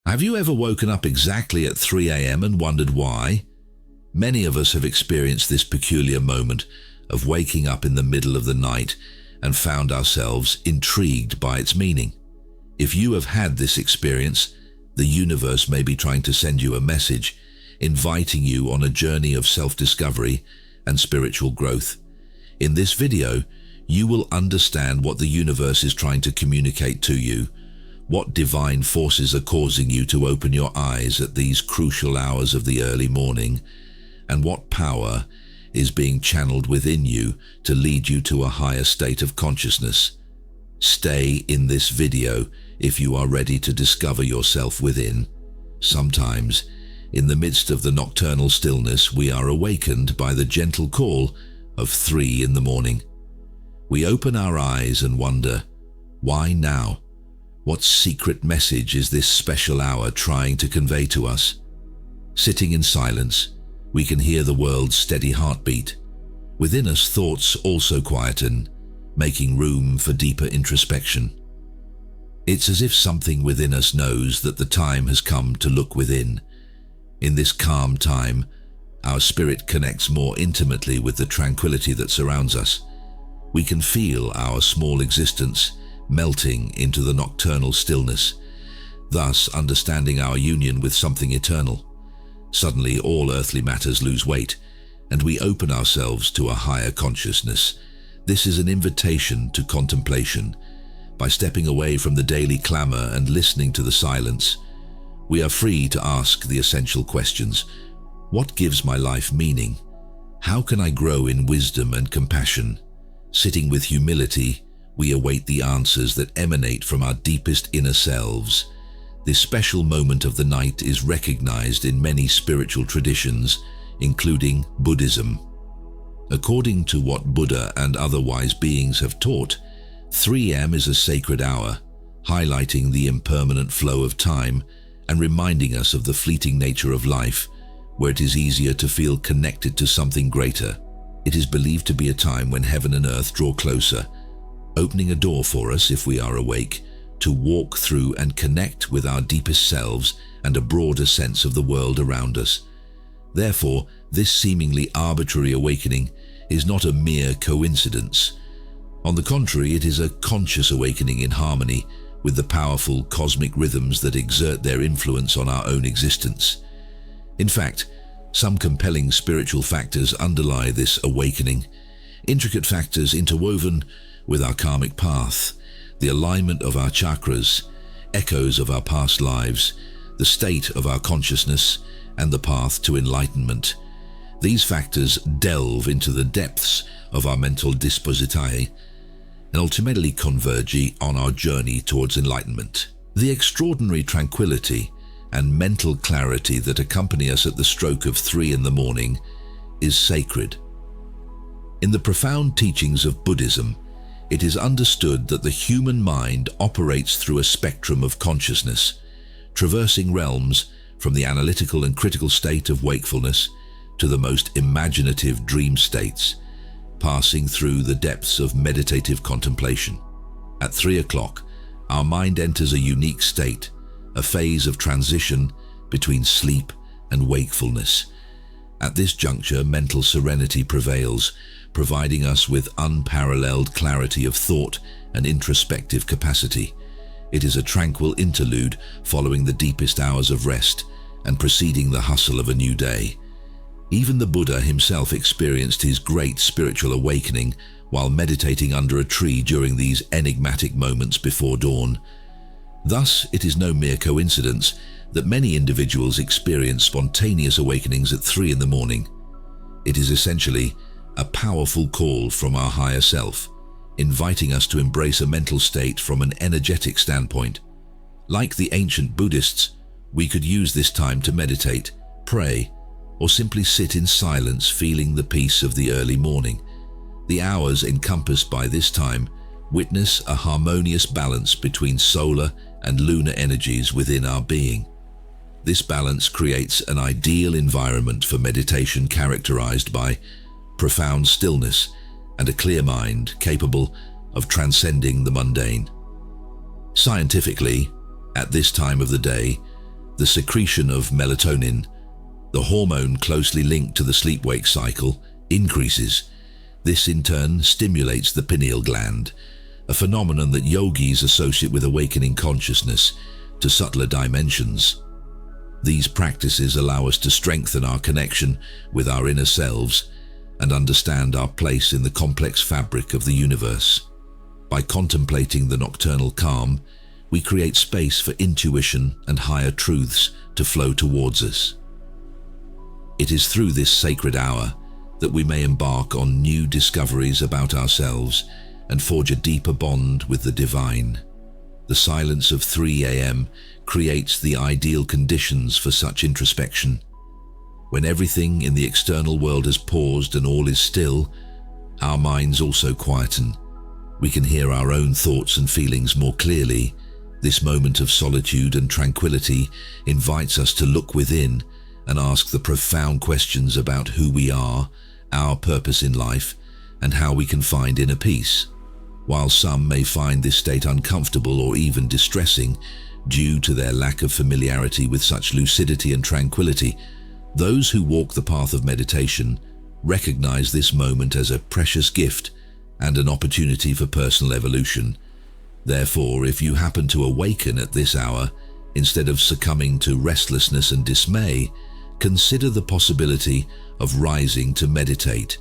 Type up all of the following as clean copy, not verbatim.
Have you ever woken up exactly at 3 a.m. and wondered why? Many of us have experienced this peculiar moment of waking up in the middle of the night and found ourselves intrigued by its meaning. If you have had this experience, the universe may be trying to send you a message, inviting you on a journey of self-discovery and spiritual growth. In this video, you will understand what the universe is trying to communicate to you, what divine forces are causing you to open your eyes at these crucial hours of the early morning, and what power is being channeled within you to lead you to a higher state of consciousness. Stay in this video if you are ready to discover yourself within. Sometimes, in the midst of the nocturnal stillness, we are awakened by the gentle call of 3 in the morning. We open our eyes and wonder, why now? What secret message is this special hour trying to convey to us? Sitting in silence, we can hear the world's steady heartbeat. Within us, thoughts also quieten, making room for deeper introspection. It's as if something within us knows that the time has come to look within. In this calm time, our spirit connects more intimately with the tranquility that surrounds us. We can feel our small existence melting into the nocturnal stillness, thus understanding our union with something eternal. Suddenly, all earthly matters lose weight, and we open ourselves to a higher consciousness. This is an invitation to contemplation. By stepping away from the daily clamor and listening to the silence, we are free to ask the essential questions. What gives my life meaning? How can I grow in wisdom and compassion? Sitting with humility, we await the answers that emanate from our deepest inner selves. This special moment of the night is recognized in many spiritual traditions, including Buddhism. According to what Buddha and other wise beings have taught, 3 a.m. is a sacred hour, highlighting the impermanent flow of time and reminding us of the fleeting nature of life, where it is easier to feel connected to something greater. It is believed to be a time when heaven and earth draw closer, opening a door for us, if we are awake, to walk through and connect with our deepest selves and a broader sense of the world around us. Therefore, this seemingly arbitrary awakening is not a mere coincidence. On the contrary, it is a conscious awakening in harmony with the powerful cosmic rhythms that exert their influence on our own existence. In fact, some compelling spiritual factors underlie this awakening, intricate factors interwoven with our karmic path, the alignment of our chakras, echoes of our past lives, the state of our consciousness, and the path to enlightenment. These factors delve into the depths of our mental dispositae and ultimately converge on our journey towards enlightenment. The extraordinary tranquility and mental clarity that accompany us at the stroke of 3 in the morning is sacred. In the profound teachings of Buddhism, it is understood that the human mind operates through a spectrum of consciousness, traversing realms from the analytical and critical state of wakefulness to the most imaginative dream states, passing through the depths of meditative contemplation. At 3 o'clock, our mind enters a unique state, a phase of transition between sleep and wakefulness. At this juncture, mental serenity prevails, providing us with unparalleled clarity of thought and introspective capacity. It is a tranquil interlude following the deepest hours of rest and preceding the hustle of a new day. Even the Buddha himself experienced his great spiritual awakening while meditating under a tree during these enigmatic moments before dawn. Thus, it is no mere coincidence that many individuals experience spontaneous awakenings at 3 in the morning. It is essentially a powerful call from our higher self, inviting us to embrace a mental state from an energetic standpoint. Like the ancient Buddhists, we could use this time to meditate, pray, or simply sit in silence, feeling the peace of the early morning. The hours encompassed by this time witness a harmonious balance between solar and lunar energies within our being. This balance creates an ideal environment for meditation characterized by profound stillness and a clear mind capable of transcending the mundane. Scientifically, at this time of the day, The secretion of melatonin, the hormone closely linked to the sleep-wake cycle, increases. This in turn stimulates the pineal gland, a phenomenon that yogis associate with awakening consciousness to subtler dimensions. These practices allow us to strengthen our connection with our inner selves and understand our place in the complex fabric of the universe. By contemplating the nocturnal calm, we create space for intuition and higher truths to flow towards us. It is through this sacred hour that we may embark on new discoveries about ourselves and forge a deeper bond with the divine. The silence of 3 a.m. creates the ideal conditions for such introspection. When everything in the external world has paused and all is still, our minds also quieten. We can hear our own thoughts and feelings more clearly. This moment of solitude and tranquility invites us to look within and ask the profound questions about who we are, our purpose in life, and how we can find inner peace. While some may find this state uncomfortable or even distressing due to their lack of familiarity with such lucidity and tranquility, those who walk the path of meditation recognize this moment as a precious gift and an opportunity for personal evolution. Therefore, if you happen to awaken at this hour, instead of succumbing to restlessness and dismay, consider the possibility of rising to meditate.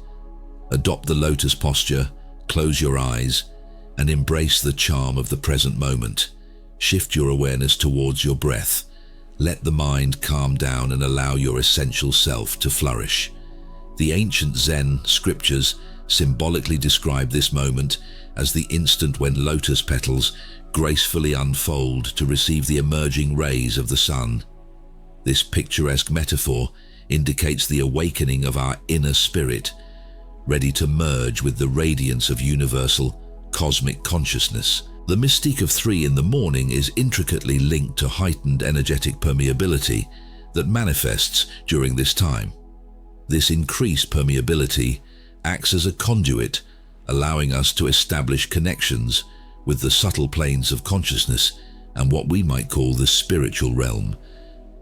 Adopt the lotus posture, close your eyes, and embrace the charm of the present moment. Shift your awareness towards your breath. Let the mind calm down and allow your essential self to flourish. The ancient Zen scriptures symbolically describe this moment as the instant when lotus petals gracefully unfold to receive the emerging rays of the sun. This picturesque metaphor indicates the awakening of our inner spirit, ready to merge with the radiance of universal cosmic consciousness. The mystique of 3 in the morning is intricately linked to heightened energetic permeability that manifests during this time. This increased permeability acts as a conduit, allowing us to establish connections with the subtle planes of consciousness and what we might call the spiritual realm.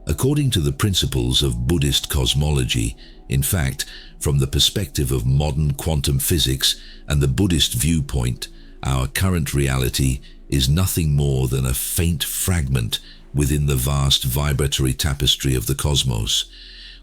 According to the principles of Buddhist cosmology, in fact, from the perspective of modern quantum physics and the Buddhist viewpoint, our current reality is nothing more than a faint fragment within the vast vibratory tapestry of the cosmos.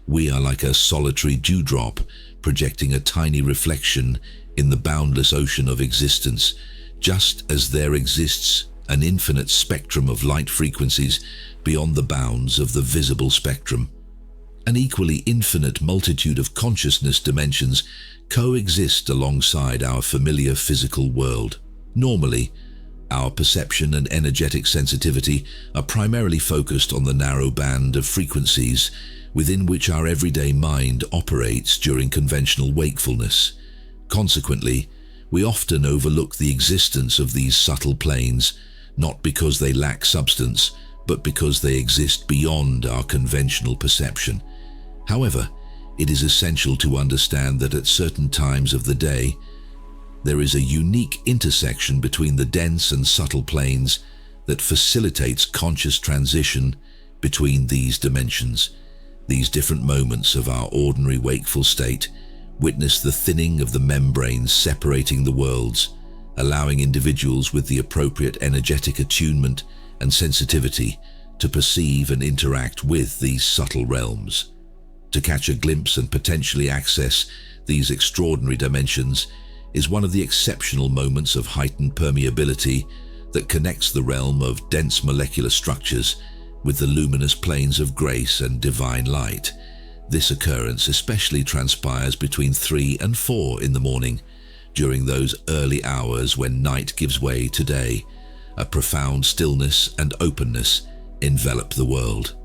We are like a solitary dewdrop, projecting a tiny reflection in the boundless ocean of existence, just as there exists an infinite spectrum of light frequencies beyond the bounds of the visible spectrum. An equally infinite multitude of consciousness dimensions coexist alongside our familiar physical world. Normally, our perception and energetic sensitivity are primarily focused on the narrow band of frequencies within which our everyday mind operates during conventional wakefulness. Consequently, we often overlook the existence of these subtle planes, not because they lack substance, but because they exist beyond our conventional perception. However, it is essential to understand that at certain times of the day, there is a unique intersection between the dense and subtle planes that facilitates conscious transition between these dimensions. These different moments of our ordinary wakeful state witness the thinning of the membranes separating the worlds, allowing individuals with the appropriate energetic attunement and sensitivity to perceive and interact with these subtle realms. To catch a glimpse and potentially access these extraordinary dimensions is one of the exceptional moments of heightened permeability that connects the realm of dense molecular structures with the luminous planes of grace and divine light. This occurrence especially transpires between 3 and 4 in the morning, during those early hours when night gives way to day. A profound stillness and openness envelop the world.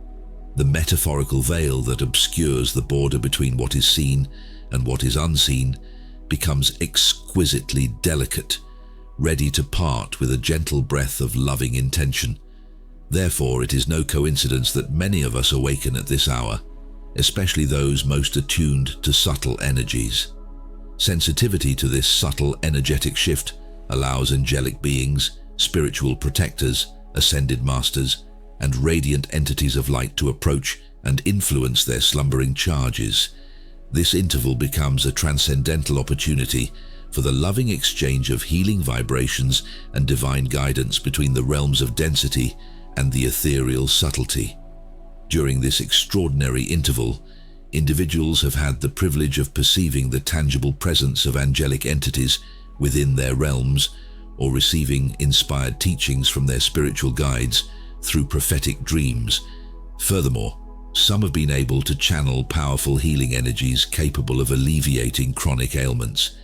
The metaphorical veil that obscures the border between what is seen and what is unseen becomes exquisitely delicate, ready to part with a gentle breath of loving intention. Therefore, it is no coincidence that many of us awaken at this hour, especially those most attuned to subtle energies. Sensitivity to this subtle energetic shift allows angelic beings, spiritual protectors, ascended masters, and radiant entities of light to approach and influence their slumbering charges. This interval becomes a transcendental opportunity for the loving exchange of healing vibrations and divine guidance between the realms of density and the ethereal subtlety. During this extraordinary interval, individuals have had the privilege of perceiving the tangible presence of angelic entities within their realms or receiving inspired teachings from their spiritual guides through prophetic dreams. Furthermore, some have been able to channel powerful healing energies capable of alleviating chronic ailments.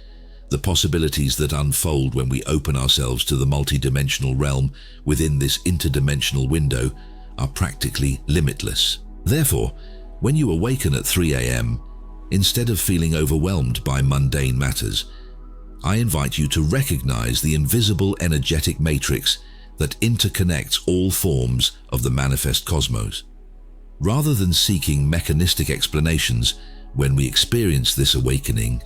The possibilities that unfold when we open ourselves to the multidimensional realm within this interdimensional window are practically limitless. Therefore, when you awaken at 3 a.m., instead of feeling overwhelmed by mundane matters, I invite you to recognize the invisible energetic matrix that interconnects all forms of the manifest cosmos. Rather than seeking mechanistic explanations when we experience this awakening,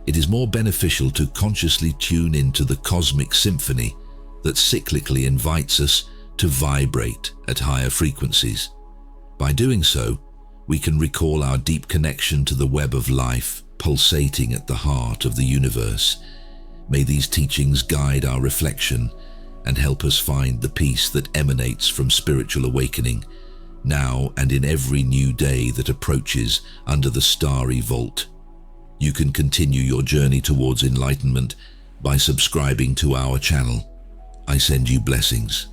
it is more beneficial to consciously tune into the cosmic symphony that cyclically invites us to vibrate at higher frequencies. By doing so, we can recall our deep connection to the web of life pulsating at the heart of the universe. May these teachings guide our reflection and help us find the peace that emanates from spiritual awakening, now and in every new day that approaches under the starry vault. You can continue your journey towards enlightenment by subscribing to our channel. I send you blessings.